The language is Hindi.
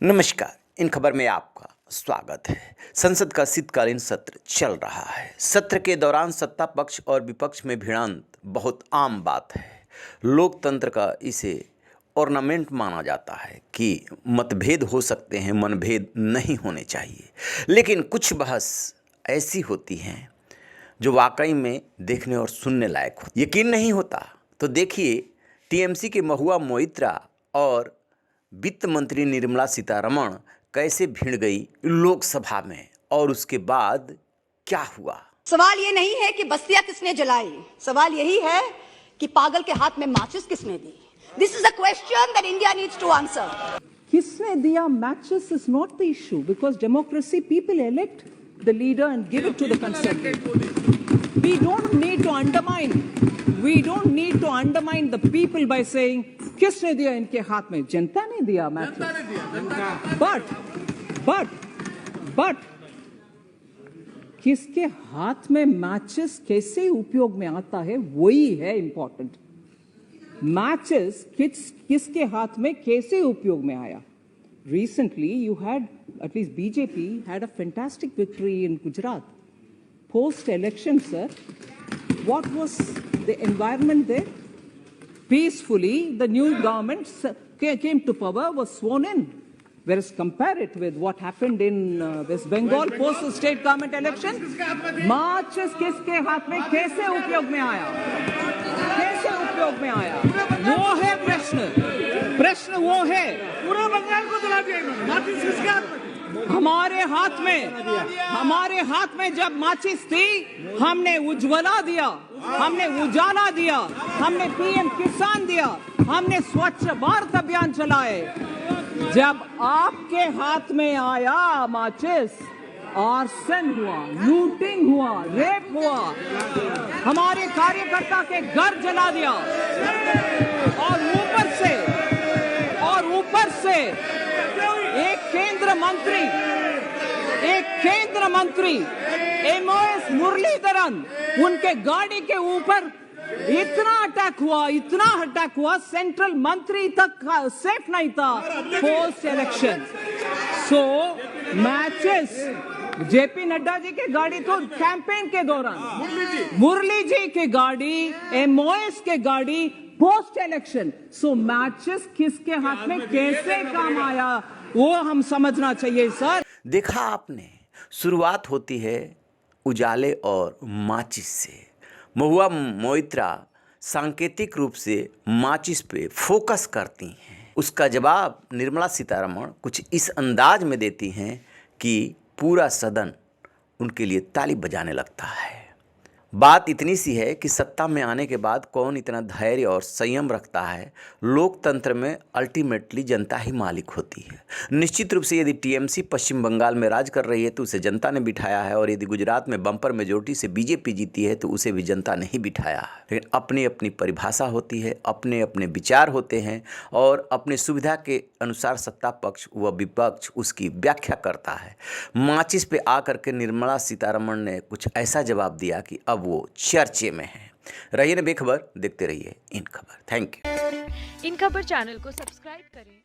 नमस्कार। इन खबर में आपका स्वागत है। संसद का शीतकालीन सत्र चल रहा है। सत्र के दौरान सत्ता पक्ष और विपक्ष में भिड़ंत बहुत आम बात है। लोकतंत्र का इसे ऑर्नामेंट माना जाता है कि मतभेद हो सकते हैं, मनभेद नहीं होने चाहिए, लेकिन कुछ बहस ऐसी होती हैं जो वाकई में देखने और सुनने लायक हो। यकीन नहीं होता तो देखिए टीएमसी के महुआ मोइत्रा और वित्त मंत्री निर्मला सीतारमण कैसे भिड़ गई लोकसभा में और उसके बाद क्या हुआ। सवाल ये नहीं है कि बस्तियां किसने जलाई, सवाल यही है कि पागल के हाथ में माचिस किसने दी। This is a question that India needs to answer. किसने दिया matches is not the issue because democracy people elect the leader and give it to the conservative. We don't need to undermine the people by saying किसने दिया इनके हाथ में, जनता ने दिया matches. But किसके हाथ में मैचेस कैसे उपयोग में आता है वही है इंपॉर्टेंट। मैचेस किसके हाथ में कैसे उपयोग में आया। Recently you had, at least BJP had a fantastic victory in Gujarat. Post election, sir, what was the environment there? Peacefully the new government came to power, was sworn in. Whereas compare it with what happened in West Bengal post state government election, marches किसके हाथ में कैसे उपयोग में आया, कैसे उपयोग में आया, वो है प्रश्न वो है। पूरा बंगाल को जला दिया इन्होंने, माचिस किसके हाथ में? हमारे हाथ में जब माचिस थी हमने उज्ज्वला दिया, हमने उजाला दिया, हमने पीएम किसान दिया, हमने स्वच्छ भारत अभियान चलाए। जब आपके हाथ में आया माचिस, आर्सन हुआ, लूटिंग हुआ, रेप हुआ, हमारे कार्यकर्ता के घर जला दिया और ऊपर से एक केंद्र मंत्री एमओएस मुरलीधरन, उनके गाड़ी के ऊपर इतना अटैक हुआ, सेंट्रल मंत्री तक सेफ नहीं था पोस्ट इलेक्शन। सो मैचेस जेपी नड्डा जी की गाड़ी तो कैंपेन के दौरान, मुरली जी की गाड़ी, एमओएस के गाड़ी पोस्ट इलेक्शन। सो मैचेस किसके हाथ में कैसे काम आया वो हम समझना चाहिए सर। देखा आपने, शुरुआत होती है उजाले और माचिस से। महुआ मोइत्रा सांकेतिक रूप से माचिस पे फोकस करती हैं। उसका जवाब निर्मला सीतारमण कुछ इस अंदाज में देती हैं कि पूरा सदन उनके लिए ताली बजाने लगता है। बात इतनी सी है कि सत्ता में आने के बाद कौन इतना धैर्य और संयम रखता है। लोकतंत्र में अल्टीमेटली जनता ही मालिक होती है। निश्चित रूप से यदि टीएमसी पश्चिम बंगाल में राज कर रही है तो उसे जनता ने बिठाया है, और यदि गुजरात में बम्पर मेजोरिटी से बीजेपी जीती है तो उसे भी जनता ने ही बिठाया है। लेकिन अपनी अपनी परिभाषा होती है, अपने अपने विचार होते हैं, और अपनी सुविधा के अनुसार सत्ता पक्ष व विपक्ष उसकी व्याख्या करता है। माचिस पे आकर के निर्मला सीतारमण ने कुछ ऐसा जवाब दिया कि अब वो चर्चे में है। रहिए ना बेखबर, देखते रहिए इन खबर। Thank you. इन खबर चैनल को सब्सक्राइब करें।